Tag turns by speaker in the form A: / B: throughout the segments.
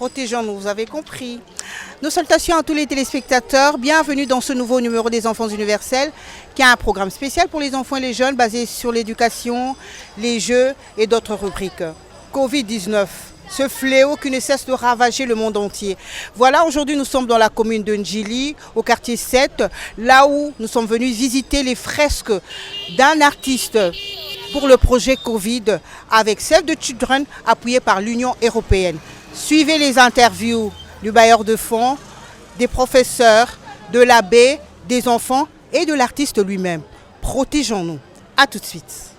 A: Protégeons-nous, vous avez compris. Nos salutations à tous les téléspectateurs. Bienvenue dans ce nouveau numéro des Enfants Universels, qui a un programme spécial pour les enfants et les jeunes basé sur l'éducation, les jeux et d'autres rubriques. Covid-19, ce fléau qui ne cesse de ravager le monde entier. Voilà, aujourd'hui nous sommes dans la commune de Ndjili, au quartier 7, là où nous sommes venus visiter les fresques d'un artiste pour le projet Covid avec Save the Children appuyé par l'Union européenne. Suivez les interviews du bailleur de fonds, des professeurs, de l'abbé, des enfants et de l'artiste lui-même. Protégeons-nous. A tout de suite.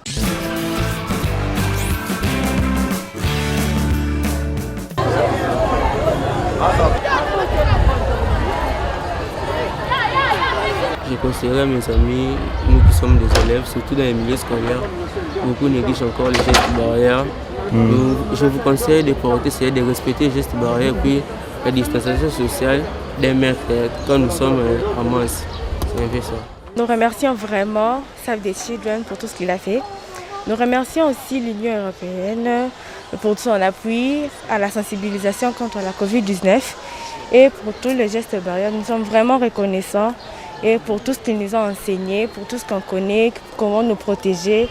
B: Je conseillerais à mes amis, nous qui sommes des élèves, surtout dans les milieux scolaires, beaucoup négligent encore les gestes barrières. Je vous conseille de essayer de respecter les gestes barrières et puis la distanciation sociale des mètres quand nous sommes en masse. C'est un peu ça.
C: Nous remercions vraiment Save the Children pour tout ce qu'il a fait. Nous remercions aussi l'Union européenne pour son appui à la sensibilisation contre la Covid-19 et pour tous les gestes barrières. Nous sommes vraiment reconnaissants et pour tout ce qu'ils nous ont enseigné, pour tout ce qu'on connaît, comment nous protéger,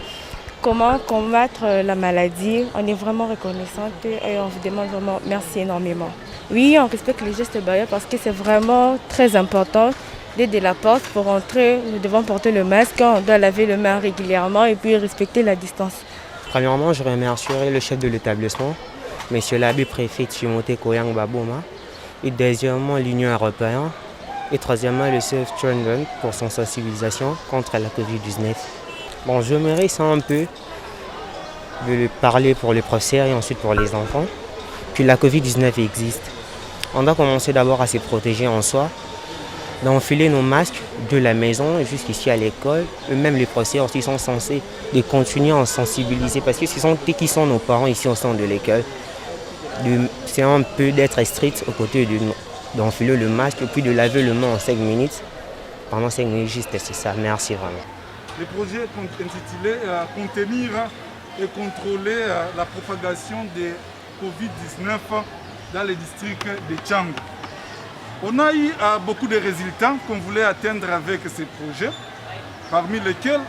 C: comment combattre la maladie. On est vraiment reconnaissants et on vous demande vraiment merci énormément. Oui, on respecte les gestes barrières parce que c'est vraiment très important. Dès la porte, pour entrer, nous devons porter le masque, on doit laver les mains régulièrement et puis respecter la distance.
D: Premièrement, je remercierai le chef de l'établissement, M. l'abbé préfet Timothée Koyang Babouma, et deuxièmement l'Union européenne, et troisièmement le Save the Children pour son sensibilisation contre la Covid-19. Bon, je m'aimerais ça un peu de parler pour les professeurs et ensuite pour les enfants, que la Covid-19 existe. On doit commencer d'abord à se protéger en soi, d'enfiler nos masques de la maison jusqu'ici à l'école. Même les professeurs aussi sont censés de continuer à en sensibiliser parce que ce sont qui sont nos parents ici au centre de l'école. C'est un peu d'être strict aux côtés d'enfiler le masque et puis de laver le main en 5 minutes. Pendant 5 minutes, juste c'est ça. Merci vraiment.
E: Le projet est intitulé Contenir et contrôler la propagation de Covid-19 dans les districts de Tchang. On a eu beaucoup de résultats qu'on voulait atteindre avec ce projet, parmi lesquels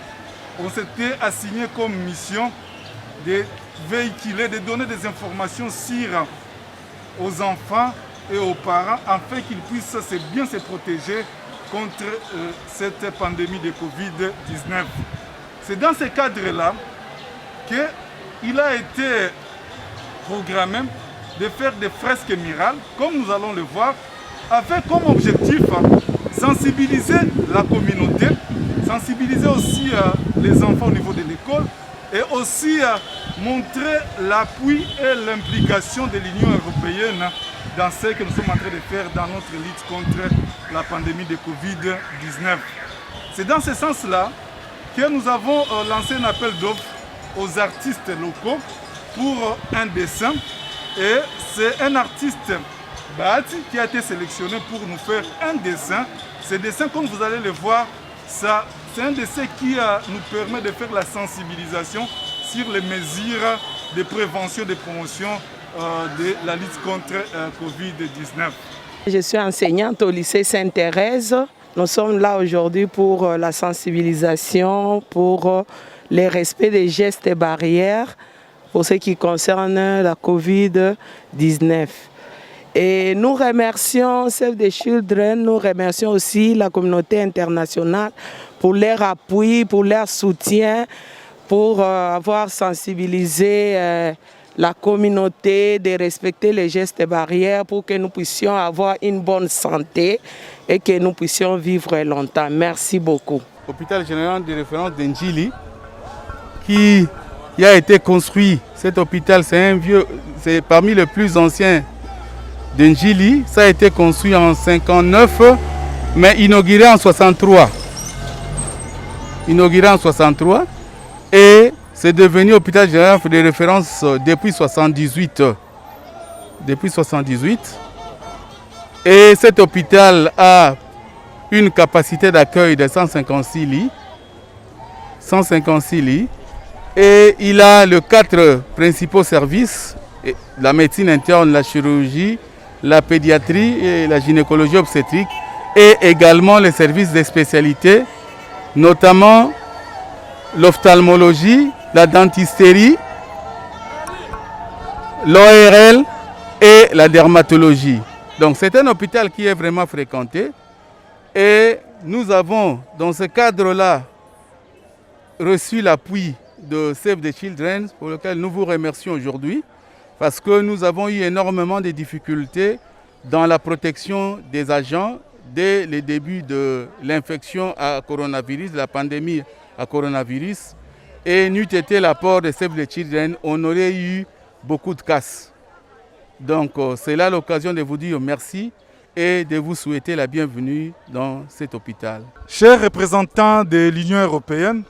E: on s'était assigné comme mission de véhiculer, de donner des informations sur aux enfants et aux parents afin qu'ils puissent bien se protéger contre cette pandémie de Covid-19. C'est dans ce cadre-là qu'il a été programmé de faire des fresques murales, comme nous allons le voir, avec comme objectif sensibiliser la communauté, sensibiliser aussi les enfants au niveau de l'école et aussi montrer l'appui et l'implication de l'Union européenne dans ce que nous sommes en train de faire dans notre lutte contre la pandémie de Covid-19. C'est dans ce sens-là que nous avons lancé un appel d'offres aux artistes locaux pour un dessin. Et c'est un artiste Bahati qui a été sélectionné pour nous faire un dessin. Ce dessin, comme vous allez le voir, c'est un dessin qui nous permet de faire la sensibilisation sur les mesures de prévention, de promotion de la lutte contre Covid-19.
F: Je suis enseignante au lycée Sainte-Thérèse. Nous sommes là aujourd'hui pour la sensibilisation, pour le respect des gestes et barrières pour ce qui concerne la Covid-19. Et nous remercions Save the Children, nous remercions aussi la communauté internationale pour leur appui, pour leur soutien, pour avoir sensibilisé la communauté de respecter les gestes barrières pour que nous puissions avoir une bonne santé et que nous puissions vivre longtemps. Merci beaucoup.
E: Hôpital général de référence d'Ndjili qui a été construit. Cet hôpital, c'est parmi les plus anciens d'Ndjili. Ça a été construit en 1959, mais inauguré en 1963. Et c'est devenu hôpital général de référence depuis 1978. Et cet hôpital a une capacité d'accueil de 156 lits. Et il a les 4 principaux services, la médecine interne, la chirurgie, la pédiatrie et la gynécologie obstétrique et également les services de spécialité, notamment l'ophtalmologie, la dentisterie, l'ORL et la dermatologie. Donc c'est un hôpital qui est vraiment fréquenté et nous avons dans ce cadre-là reçu l'appui de Save the Children pour lequel nous vous remercions aujourd'hui parce que nous avons eu énormément de difficultés dans la protection des agents dès le début de l'infection à coronavirus, de la pandémie à coronavirus. Et n'eût été l'apport de Save the Children, on aurait eu beaucoup de casses. Donc c'est là l'occasion de vous dire merci et de vous souhaiter la bienvenue dans cet hôpital. Chers représentants de l'Union européenne,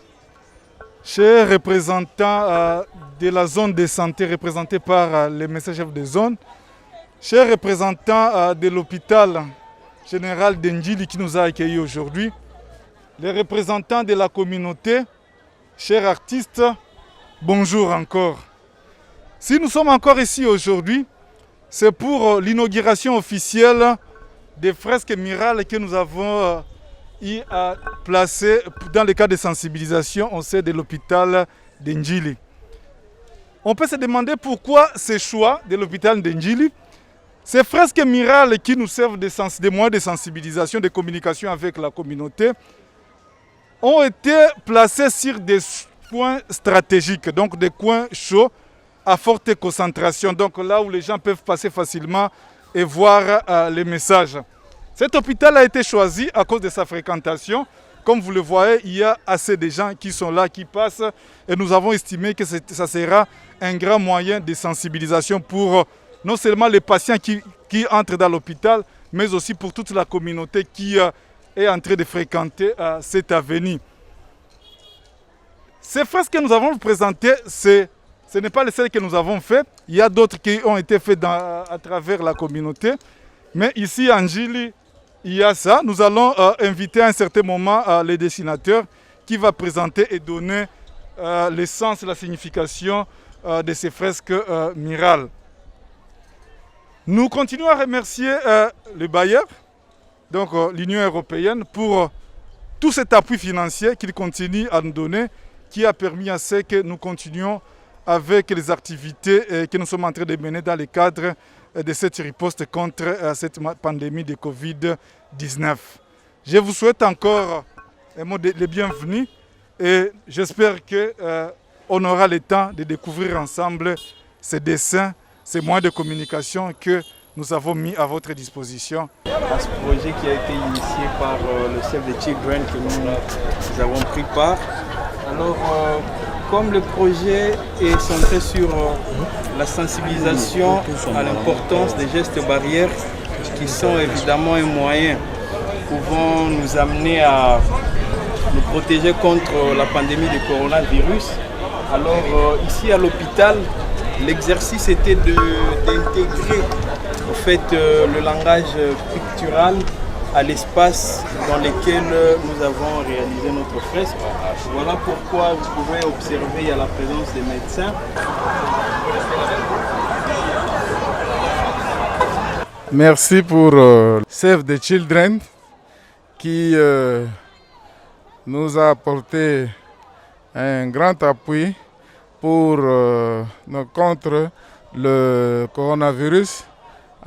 E: chers représentants de la zone de santé représentée par les médecins-chefs de zone, chers représentants de l'hôpital général d'Ndjili qui nous a accueillis aujourd'hui, les représentants de la communauté, chers artistes, bonjour encore. Si nous sommes encore ici aujourd'hui, c'est pour l'inauguration officielle des fresques murales que nous avons placées dans le cadre de sensibilisation au sein de l'hôpital d'Ndjili. On peut se demander pourquoi ce choix de l'hôpital d'Ndjili. Ces fresques murales qui nous servent de moyens de sensibilisation, de communication avec la communauté, ont été placées sur des points stratégiques, donc des coins chauds à forte concentration, donc là où les gens peuvent passer facilement et voir les messages. Cet hôpital a été choisi à cause de sa fréquentation. Comme vous le voyez, il y a assez de gens qui sont là, qui passent, et nous avons estimé que ça sera un grand moyen de sensibilisation pour non seulement les patients qui entrent dans l'hôpital, mais aussi pour toute la communauté qui est en train de fréquenter cette avenue. Ces fresques que nous avons présentées, ce n'est pas les seules que nous avons faites. Il y a d'autres qui ont été faites à travers la communauté. Mais ici, à Ndjili, il y a ça. Nous allons inviter à un certain moment les dessinateurs qui va présenter et donner l'essence et la signification de ces fresques murales. Nous continuons à remercier les bailleurs, donc l'Union européenne, pour tout cet appui financier qu'ils continuent à nous donner, qui a permis à ce que nous continuions avec les activités que nous sommes en train de mener dans le cadre de cette riposte contre cette pandémie de Covid-19. Je vous souhaite encore un mot de bienvenue et j'espère qu'on aura le temps de découvrir ensemble ces dessins, ces moyens de communication que nous avons mis à votre disposition.
G: À ce projet qui a été initié par le Save the Children que nous avons pris part. Alors, comme le projet est centré sur la sensibilisation à l'importance des gestes barrières, qui sont évidemment un moyen pouvant nous amener à nous protéger contre la pandémie du coronavirus. Alors, ici à l'hôpital, l'exercice était d'intégrer en fait, le langage pictural à l'espace dans lequel nous avons réalisé notre fresque. Voilà pourquoi vous pouvez observer il y a la présence des médecins.
E: Merci pour Save the Children qui nous a apporté un grand appui pour contre le coronavirus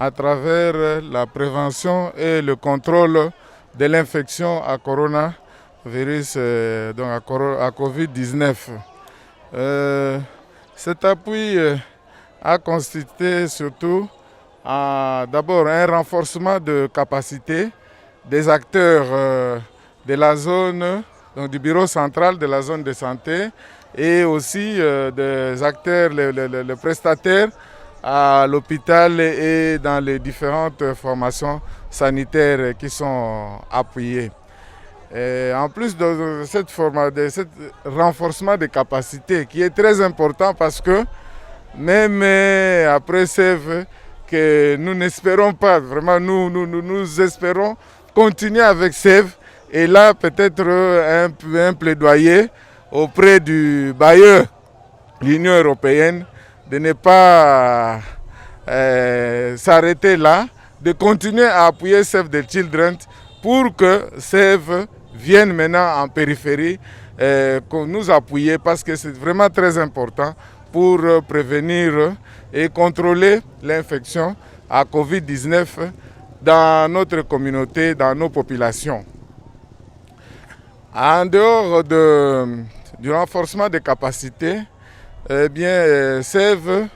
E: à travers la prévention et le contrôle de l'infection à coronavirus, donc à Covid-19. Cet appui a consisté surtout à d'abord un renforcement de capacité des acteurs de la zone, donc du bureau central de la zone de santé, et aussi des acteurs, les prestataires à l'hôpital et dans les différentes formations sanitaires qui sont appuyées. Et en plus de ce renforcement des capacités qui est très important parce que même après SEV, que nous n'espérons pas, vraiment nous espérons continuer avec SEV et là peut-être un plaidoyer auprès du bailleur, l'Union européenne, de ne pas s'arrêter là, de continuer à appuyer Save the Children pour que Save vienne maintenant en périphérie, qu'on nous appuie parce que c'est vraiment très important pour prévenir et contrôler l'infection à Covid-19 dans notre communauté, dans nos populations. En dehors du renforcement des capacités, Save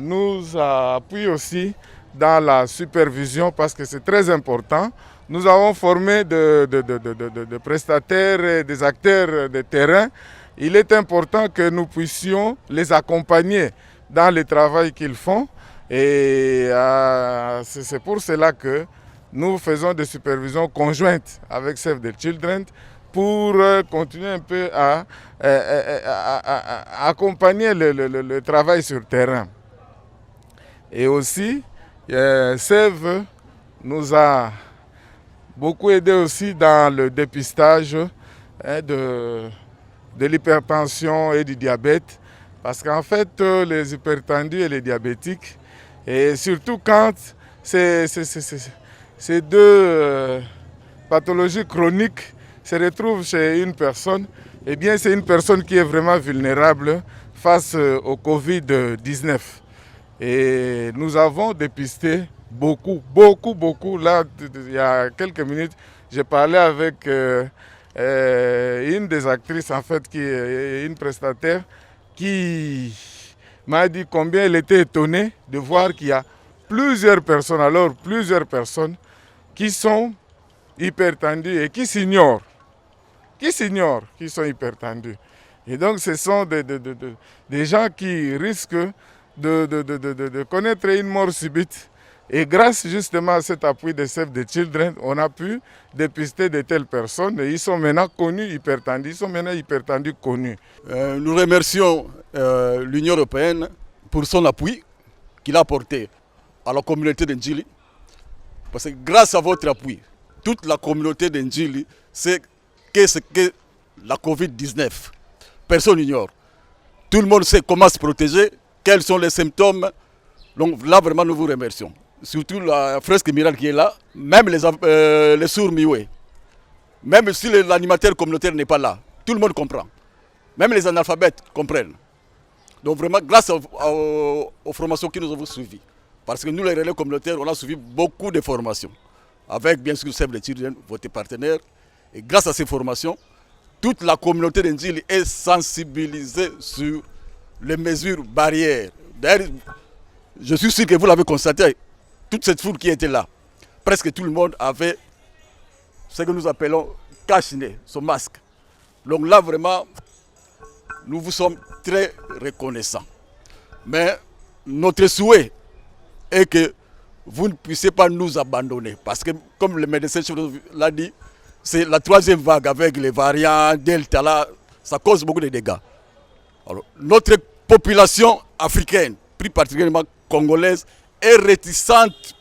E: nous appuie aussi dans la supervision parce que c'est très important. Nous avons formé de prestataires et des acteurs de terrain. Il est important que nous puissions les accompagner dans le travail qu'ils font. Et c'est pour cela que nous faisons des supervisions conjointes avec Save the Children pour continuer un peu à accompagner le travail sur terrain. Et aussi, Save nous a beaucoup aidé aussi dans le dépistage de l'hypertension et du diabète. Parce qu'en fait, les hypertendus et les diabétiques, et surtout quand ces deux pathologies chroniques se retrouvent chez une personne, eh bien c'est une personne qui est vraiment vulnérable face au Covid-19. Et nous avons dépisté beaucoup. Là, il y a quelques minutes, j'ai parlé avec une des actrices, en fait, qui est une prestataire, qui m'a dit combien elle était étonnée de voir qu'il y a plusieurs personnes qui sont hypertendues et qui s'ignorent qu'ils sont hypertendus. Et donc ce sont des gens qui risquent de connaître une mort subite. Et grâce justement à cet appui de Save the Children, on a pu dépister de telles personnes et ils sont maintenant connus hypertendus, connus.
H: Nous remercions l'Union européenne pour son appui qu'il a apporté à la communauté d'Ndjili. Parce que grâce à votre appui, toute la communauté d'Ndjili sait qu'est-ce que la Covid-19. Personne n'ignore. Tout le monde sait comment se protéger, quels sont les symptômes. Donc là, vraiment, nous vous remercions. Surtout la fresque Miral qui est là, même les sourds mioués. Même si l'animateur communautaire n'est pas là, tout le monde comprend. Même les analphabètes comprennent. Donc vraiment, grâce aux formations que nous avons suivies. Parce que nous, les relais communautaires, on a suivi beaucoup de formations. Avec, bien sûr, Save the Children, votre partenaire. Et grâce à ces formations, toute la communauté d'Ndjili est sensibilisée sur les mesures barrières. D'ailleurs, je suis sûr que vous l'avez constaté, toute cette foule qui était là, presque tout le monde avait ce que nous appelons cache-nez, son masque. Donc là, vraiment, nous vous sommes très reconnaissants. Mais notre souhait est que vous ne puissiez pas nous abandonner. Parce que, comme le médecin l'a dit, c'est la troisième vague avec les variants, Delta, là, ça cause beaucoup de dégâts. Alors, notre population africaine, plus particulièrement congolaise, est réticente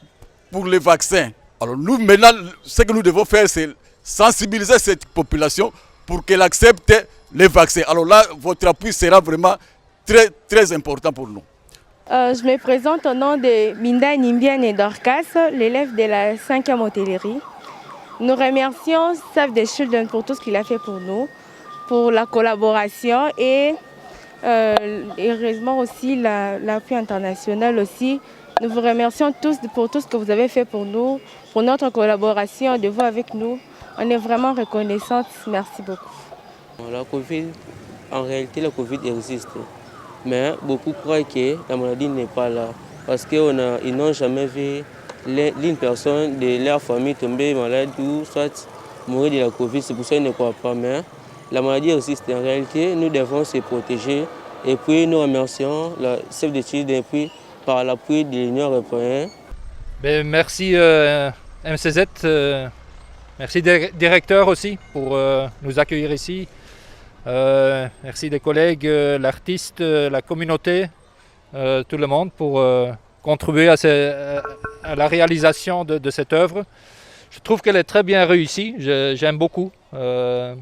H: pour les vaccins. Alors nous, maintenant, ce que nous devons faire, c'est sensibiliser cette population pour qu'elle accepte les vaccins. Alors là, votre appui sera vraiment très, très important pour nous.
C: Je me présente au nom de Minda Nimbiane et Dorcas, l'élève de la 5e hôtellerie. Nous remercions Save the Children pour tout ce qu'il a fait pour nous, pour la collaboration et heureusement aussi l'appui international aussi. Nous vous remercions tous pour tout ce que vous avez fait pour nous, pour notre collaboration, de vous avec nous. On est vraiment reconnaissants. Merci beaucoup.
B: La COVID, en réalité, la COVID existe. Mais beaucoup croient que la maladie n'est pas là. Parce qu'ils n'ont jamais vu une personne de leur famille tomber malade ou soit mourir de la COVID. C'est pour ça qu'ils ne croient pas. Mais la maladie existe. En réalité, nous devons se protéger. Et puis, nous remercions la Save the Children et puis par l'appui de l'Union européenne.
I: Merci MCZ, merci directeur aussi pour nous accueillir ici. Merci des collègues, l'artiste, la communauté, tout le monde pour contribuer à la réalisation de cette œuvre. Je trouve qu'elle est très bien réussie, j'aime beaucoup. L'art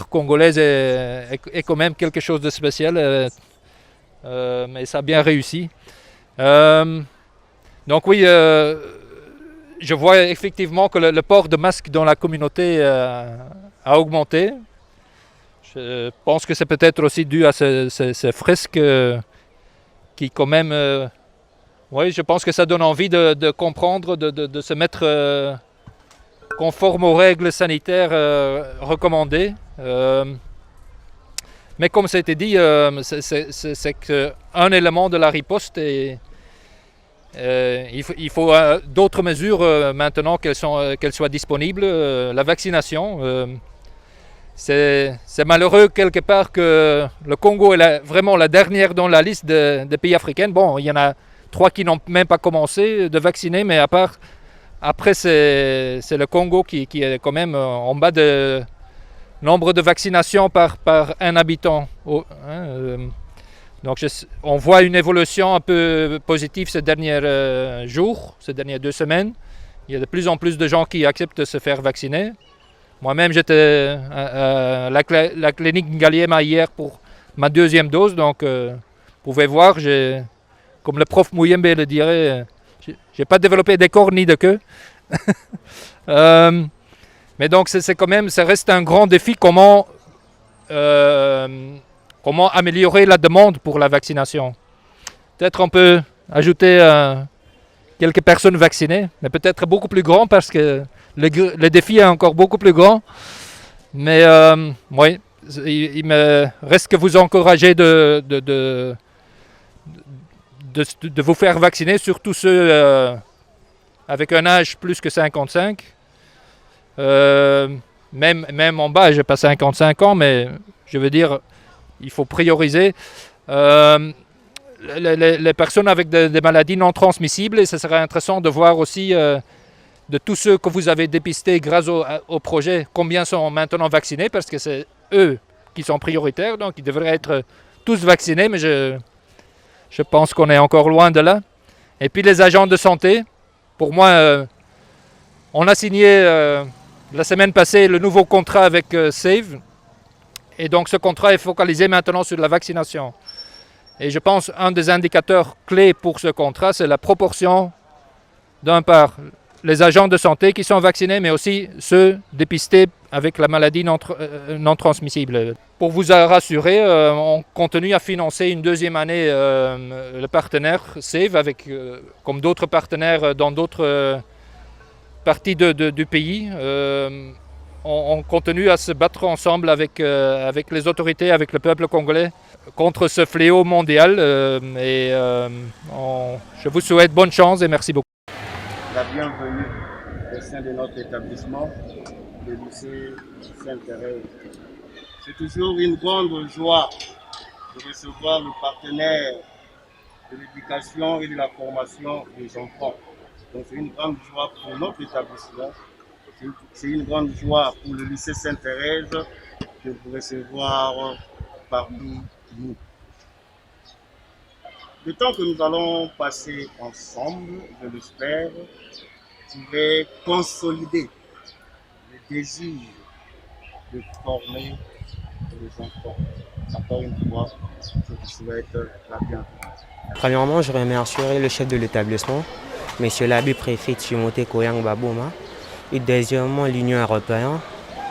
I: congolais est quand même quelque chose de spécial. mais ça a bien réussi. Donc oui, je vois effectivement que le port de masque dans la communauté a augmenté. Je pense que c'est peut-être aussi dû à ces fresques qui quand même... oui, je pense que ça donne envie de comprendre, de se mettre conforme aux règles sanitaires recommandées. Mais comme ça a été dit, c'est qu'un élément de la riposte et il faut d'autres mesures maintenant qu'elles soient disponibles. La vaccination, c'est malheureux quelque part que le Congo est vraiment la dernière dans la liste des pays africains. Bon, il y en a 3 qui n'ont même pas commencé de vacciner, mais après c'est le Congo qui est quand même en bas de nombre de vaccinations par un habitant. Donc on voit une évolution un peu positive ces derniers jours, ces dernières 2 semaines. Il y a de plus en plus de gens qui acceptent de se faire vacciner. Moi-même, j'étais à la clinique Ngaliema hier pour ma 2e dose. Donc, vous pouvez voir, comme le prof Mouyembe le dirait, j'ai pas développé des cornes ni de queue. Mais donc, c'est quand même, ça reste un grand défi comment améliorer la demande pour la vaccination. Peut-être on peut ajouter quelques personnes vaccinées, mais peut-être beaucoup plus grand parce que le défi est encore beaucoup plus grand. Mais oui, il me reste que vous encourager de vous faire vacciner, surtout ceux avec un âge plus que 55. Même en bas, je n'ai pas 55 ans, mais je veux dire, il faut prioriser les personnes avec des maladies non transmissibles. Et ce serait intéressant de voir aussi de tous ceux que vous avez dépistés grâce au projet, combien sont maintenant vaccinés, parce que c'est eux qui sont prioritaires, donc ils devraient être tous vaccinés, mais je pense qu'on est encore loin de là. Et puis les agents de santé, pour moi, on a signé la semaine passée le nouveau contrat avec SAVE, et donc ce contrat est focalisé maintenant sur la vaccination. Et je pense un des indicateurs clés pour ce contrat, c'est la proportion, d'un part, les agents de santé qui sont vaccinés, mais aussi ceux dépistés avec la maladie non transmissible. Pour vous rassurer, on continue à financer une 2e année le partenaire SAVE, avec, comme d'autres partenaires dans d'autres parties du pays. On continue à se battre ensemble avec les autorités, avec le peuple congolais, contre ce fléau mondial. Je vous souhaite bonne chance et merci beaucoup.
J: La bienvenue au sein de notre établissement, le lycée Sainte-Thérèse. C'est toujours une grande joie de recevoir le partenaire de l'éducation et de la formation des enfants. Donc c'est une grande joie pour notre établissement. C'est une grande joie pour le lycée Sainte-Thérèse de vous recevoir parmi nous. Le temps que nous allons passer ensemble, je l'espère, va consolider le désir de former les enfants. Encore une fois, je vous souhaite la bienvenue.
D: Premièrement, je remercierai le chef de l'établissement, M. l'abbé préfet Timothée Koyang Babouma, et deuxièmement l'Union européenne,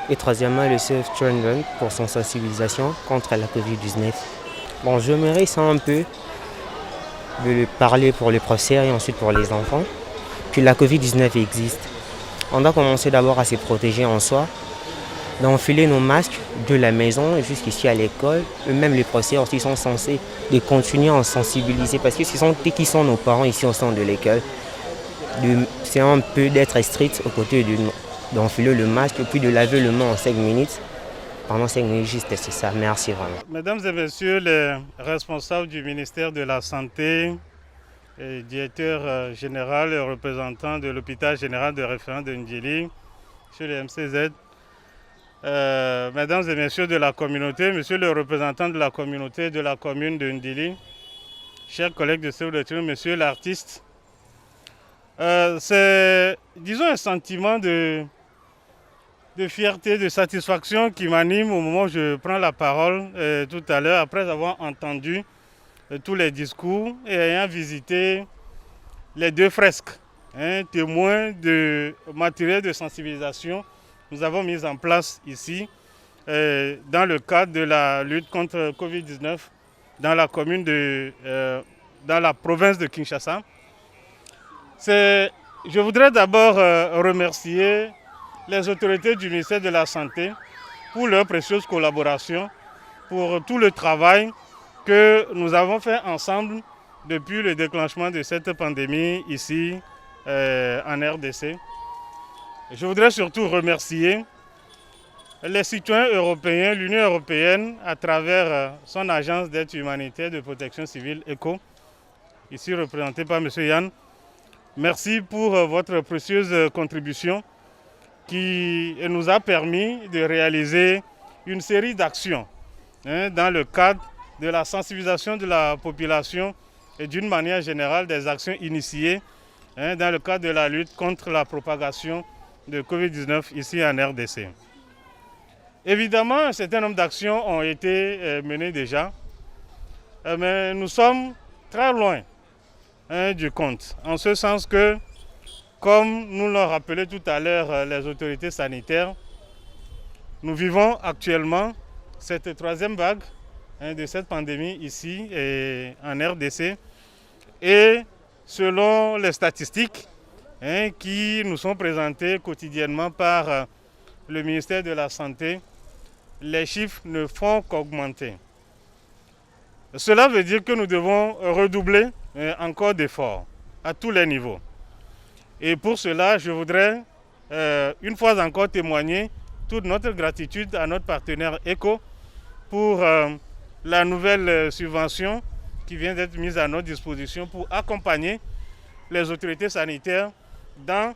D: et troisièmement le Save Children pour son sensibilisation contre la Covid-19. Bon, je me réjouis un peu de parler pour les professeurs et ensuite pour les enfants, que la Covid-19 existe. On doit commencer d'abord à se protéger en soi, d'enfiler nos masques de la maison jusqu'ici à l'école. Même les professeurs aussi sont censés de continuer à en sensibiliser parce que ce sont qui sont nos parents ici au centre de l'école. C'est un peu d'être strict aux côtés d'enfiler le masque et puis de laver le main en 5 minutes. Pendant 5 minutes, juste c'est ça. Merci vraiment.
K: Mesdames et messieurs les responsables du ministère de la Santé, et directeur général et représentant de l'hôpital général de référence de Ndjili, monsieur le MCZ, mesdames et messieurs de la communauté, monsieur le représentant de la communauté de la commune de Ndjili, chers collègues de Save the Children, monsieur l'artiste, c'est, disons, un sentiment de fierté, de satisfaction qui m'anime au moment où je prends la parole tout à l'heure, après avoir entendu tous les discours et ayant visité les 2 fresques, témoins de matériel de sensibilisation, nous avons mis en place ici dans le cadre de la lutte contre le Covid-19 dans la commune dans la province de Kinshasa. Je voudrais d'abord remercier les autorités du ministère de la Santé pour leur précieuse collaboration, pour tout le travail que nous avons fait ensemble depuis le déclenchement de cette pandémie ici en RDC. Je voudrais surtout remercier les citoyens européens, l'Union européenne, à travers son agence d'aide humanitaire de protection civile ECHO, ici représentée par M. Yann. Merci pour votre précieuse contribution qui nous a permis de réaliser une série d'actions dans le cadre de la sensibilisation de la population et d'une manière générale des actions initiées dans le cadre de la lutte contre la propagation de Covid-19 ici en RDC. Évidemment, un certain nombre d'actions ont été menées déjà, mais nous sommes très loin du compte, en ce sens que, comme nous l'ont rappelé tout à l'heure les autorités sanitaires, nous vivons actuellement cette 3e vague de cette pandémie ici en RDC. Et selon les statistiques qui nous sont présentées quotidiennement par le ministère de la Santé, les chiffres ne font qu'augmenter. Cela veut dire que nous devons redoubler encore d'efforts à tous les niveaux. Et pour cela, je voudrais une fois encore témoigner toute notre gratitude à notre partenaire ECHO pour la nouvelle subvention qui vient d'être mise à notre disposition pour accompagner les autorités sanitaires dans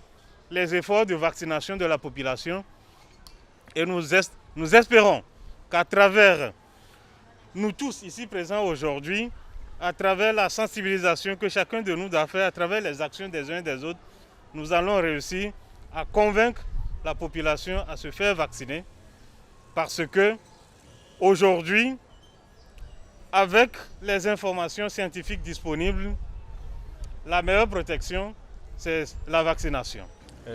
K: les efforts de vaccination de la population. Et nous espérons qu'à travers nous tous ici présents aujourd'hui, à travers la sensibilisation que chacun de nous doit faire, à travers les actions des uns et des autres, nous allons réussir à convaincre la population à se faire vacciner. Parce que aujourd'hui, avec les informations scientifiques disponibles, la meilleure protection, c'est la vaccination.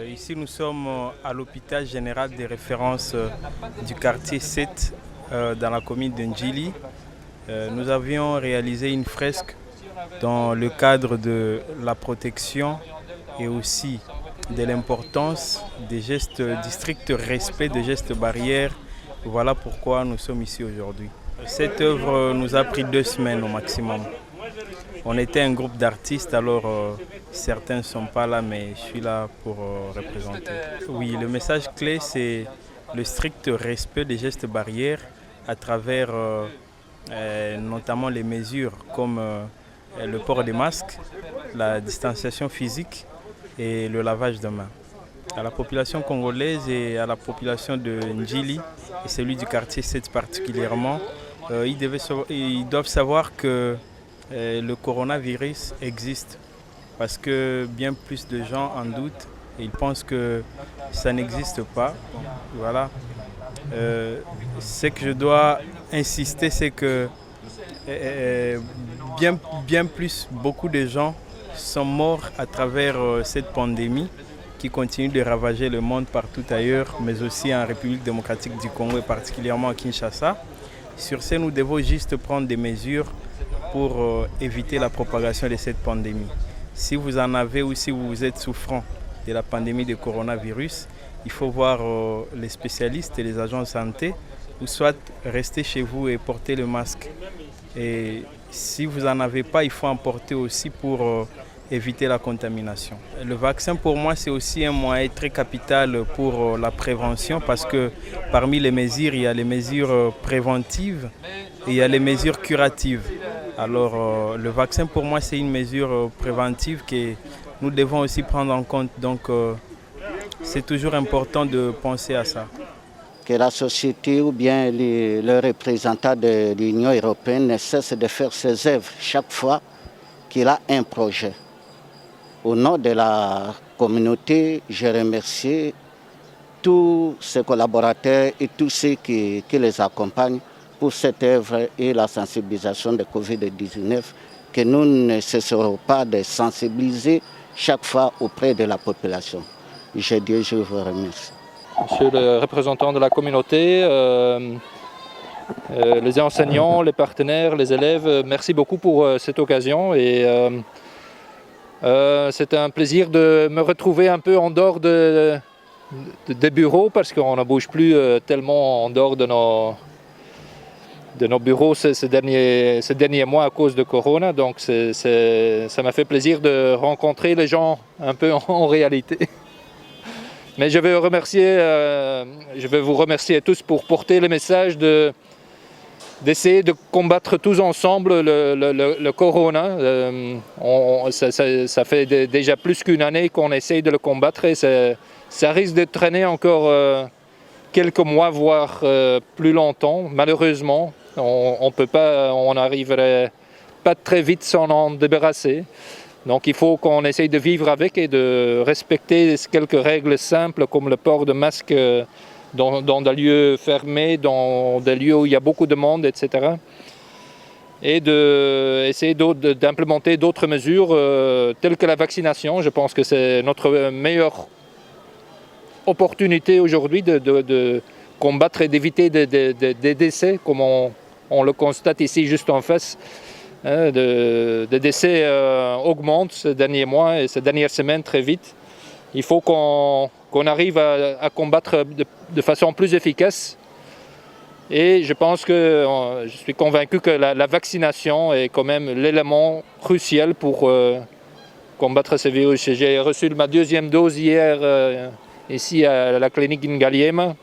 G: Ici, nous sommes à l'hôpital général de référence du quartier 7 dans la commune de Ndjili. Nous avions réalisé une fresque dans le cadre de la protection et aussi de l'importance des gestes, du strict respect des gestes barrières. Voilà pourquoi nous sommes ici aujourd'hui. Cette œuvre nous a pris 2 semaines au maximum. On était un groupe d'artistes, alors certains ne sont pas là, mais je suis là pour représenter. Oui, le message clé, c'est le strict respect des gestes barrières à travers notamment les mesures comme le port des masques, la distanciation physique et le lavage de mains. À la population congolaise et à la population de Ndjili, et celui du quartier 7 particulièrement, ils doivent savoir que le coronavirus existe parce que bien plus de gens en doutent et ils pensent que ça n'existe pas. Voilà. Ce que je dois insister, c'est que beaucoup de gens sont morts à travers cette pandémie qui continue de ravager le monde partout ailleurs, mais aussi en République démocratique du Congo et particulièrement à Kinshasa. Sur ce, nous devons juste prendre des mesures pour éviter la propagation de cette pandémie. Si vous en avez ou si vous êtes souffrant de la pandémie de coronavirus, il faut voir les spécialistes et les agents de santé ou soit rester chez vous et porter le masque. Et si vous n'en avez pas, il faut en porter aussi pour éviter la contamination. Le vaccin pour moi c'est aussi un moyen très capital pour la prévention parce que parmi les mesures, il y a les mesures préventives et il y a les mesures curatives. Alors le vaccin pour moi c'est une mesure préventive que nous devons aussi prendre en compte. Donc c'est toujours important de penser à ça.
L: Que la société ou bien les représentants de l'Union européenne ne cessent de faire ses œuvres chaque fois qu'il a un projet. Au nom de la communauté, je remercie tous ses collaborateurs et tous ceux qui les accompagnent pour cette œuvre et la sensibilisation de Covid-19 que nous ne cesserons pas de sensibiliser chaque fois auprès de la population. Je vous remercie.
I: Monsieur le représentant de la communauté, les enseignants, les partenaires, les élèves, merci beaucoup pour cette occasion. Et c'est un plaisir de me retrouver un peu en dehors des bureaux parce qu'on ne bouge plus tellement en dehors de nos bureaux ces derniers mois à cause de Corona. Donc ça m'a fait plaisir de rencontrer les gens un peu en réalité. Mais je vais vous remercier tous pour porter le message d'essayer de combattre tous ensemble le Corona. Ça fait déjà plus qu'une année qu'on essaye de le combattre et ça risque de traîner encore quelques mois, voire plus longtemps. Malheureusement, on n'arriverait pas très vite sans en débarrasser. Donc il faut qu'on essaye de vivre avec et de respecter quelques règles simples comme le port de masque dans des lieux fermés, dans des lieux où il y a beaucoup de monde, etc. Et d'essayer d'implémenter d'autres mesures telles que la vaccination. Je pense que c'est notre meilleure opportunité aujourd'hui de combattre et d'éviter des décès, comme on le constate ici juste en face. Les décès augmentent ces derniers mois et ces dernières semaines très vite. Il faut qu'on arrive à combattre de façon plus efficace. Et je pense que je suis convaincu que la vaccination est quand même l'élément crucial pour combattre ce virus. J'ai reçu ma deuxième dose hier ici à la clinique Ngaliema.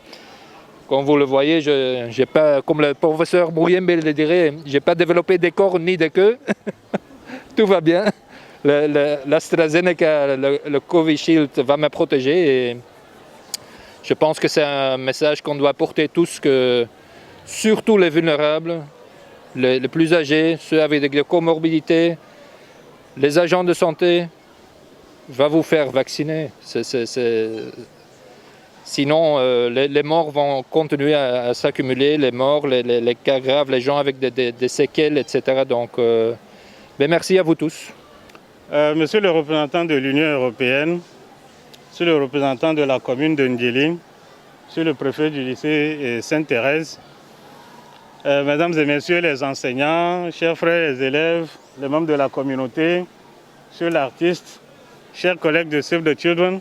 I: Comme vous le voyez, j'ai pas, comme le professeur Mouyembe le dirait, je n'ai pas développé des corps ni de queue. Tout va bien. L'AstraZeneca, le Covishield va me protéger. Et je pense que c'est un message qu'on doit porter tous, que surtout les vulnérables, les plus âgés, ceux avec des comorbidités, les agents de santé, va vous faire vacciner. Sinon, les morts vont continuer à s'accumuler, les morts, les cas graves, les gens avec des séquelles, etc. Donc, merci à vous tous.
K: Monsieur le représentant de l'Union européenne, Monsieur le représentant de la commune de Ndjili, Monsieur le préfet du lycée Sainte-Thérèse, Mesdames et Messieurs les enseignants, chers frères et élèves, les membres de la communauté, Monsieur l'artiste, chers collègues de Save the Children,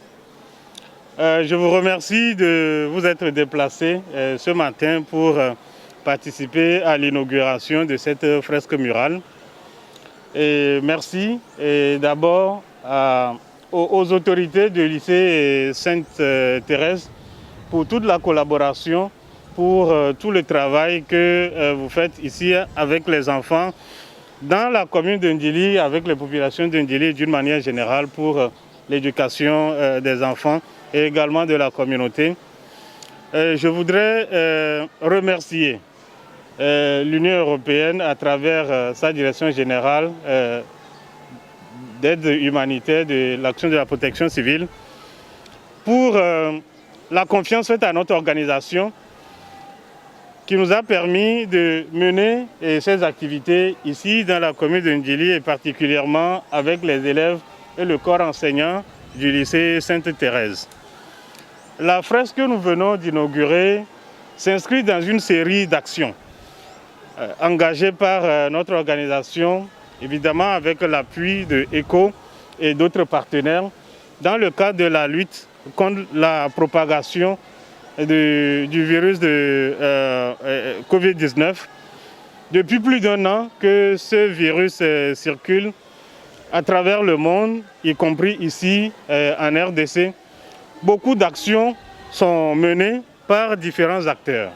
K: je vous remercie de vous être déplacés ce matin pour participer à l'inauguration de cette fresque murale. Et merci d'abord aux autorités du lycée Sainte-Thérèse pour toute la collaboration, pour tout le travail que vous faites ici avec les enfants dans la commune de Ndjili, avec les populations de Ndjili d'une manière générale pour l'éducation des enfants et également de la communauté. Je voudrais remercier l'Union européenne à travers sa direction générale d'aide humanitaire, de l'action de la protection civile, pour la confiance faite à notre organisation qui nous a permis de mener ces activités ici dans la commune de Ndjili et particulièrement avec les élèves et le corps enseignant du lycée Sainte-Thérèse. La fresque que nous venons d'inaugurer s'inscrit dans une série d'actions engagées par notre organisation, évidemment avec l'appui de ECHO et d'autres partenaires, dans le cadre de la lutte contre la propagation du virus de Covid-19. Depuis plus d'1 an que ce virus circule à travers le monde, y compris ici en RDC. Beaucoup d'actions sont menées par différents acteurs.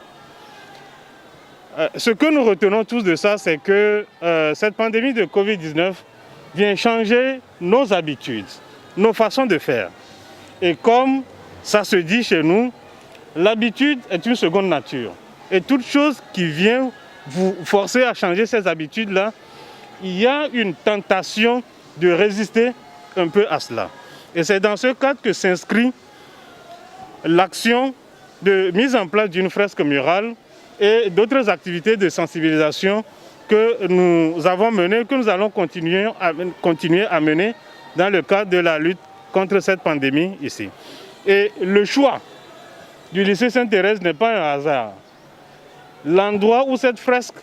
K: Ce que nous retenons tous de ça, c'est que cette pandémie de Covid-19 vient changer nos habitudes, nos façons de faire. Et comme ça se dit chez nous, l'habitude est une seconde nature. Et toute chose qui vient vous forcer à changer ces habitudes-là, il y a une tentation de résister un peu à cela. Et c'est dans ce cadre que s'inscrit l'action de mise en place d'une fresque murale et d'autres activités de sensibilisation que nous avons menées, que nous allons continuer à mener dans le cadre de la lutte contre cette pandémie ici. Et le choix du lycée Sainte-Thérèse n'est pas un hasard. L'endroit où cette fresque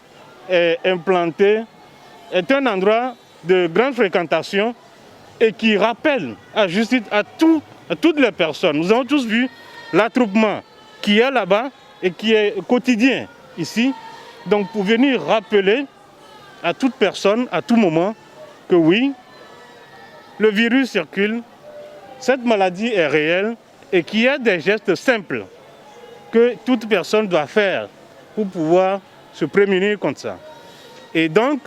K: est implantée est un endroit de grande fréquentation et qui rappelle à toutes les personnes. Nous avons tous vu l'attroupement qui est là-bas et qui est quotidien ici. Donc pour venir rappeler à toute personne, à tout moment, que oui, le virus circule, cette maladie est réelle et qu'il y a des gestes simples que toute personne doit faire pour pouvoir se prémunir contre ça. Et donc,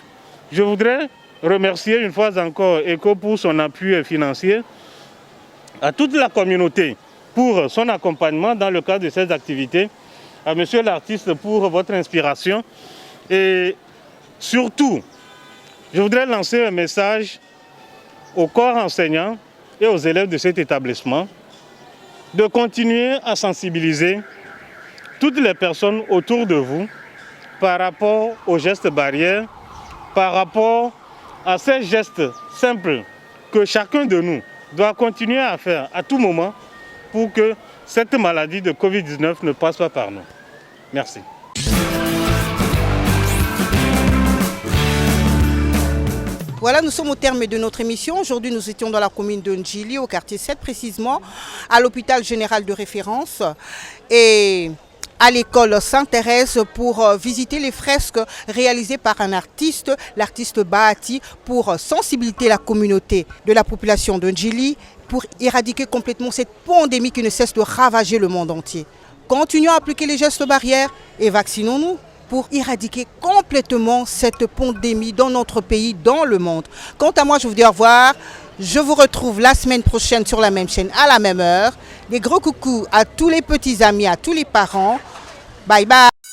K: je voudrais remercier une fois encore ECHO pour son appui financier, à toute la communauté pour son accompagnement dans le cadre de ces activités, à monsieur l'artiste pour votre inspiration et surtout, je voudrais lancer un message au corps enseignant et aux élèves de cet établissement de continuer à sensibiliser toutes les personnes autour de vous par rapport aux gestes barrières, par rapport à ces gestes simples que chacun de nous doit continuer à faire à tout moment pour que cette maladie de Covid-19 ne passe pas par nous. Merci.
A: Voilà, nous sommes au terme de notre émission. Aujourd'hui, nous étions dans la commune de Ndjili, au quartier 7 précisément, à l'hôpital général de référence et à l'école Sainte-Thérèse pour visiter les fresques réalisées par un artiste, l'artiste Bahati, pour sensibiliser la communauté de la population de Ndjili pour éradiquer complètement cette pandémie qui ne cesse de ravager le monde entier. Continuons à appliquer les gestes barrières et vaccinons-nous pour éradiquer complètement cette pandémie dans notre pays, dans le monde. Quant à moi, je vous dis au revoir. Je vous retrouve la semaine prochaine sur la même chaîne, à la même heure. Des gros coucous à tous les petits amis, à tous les parents. Bye bye.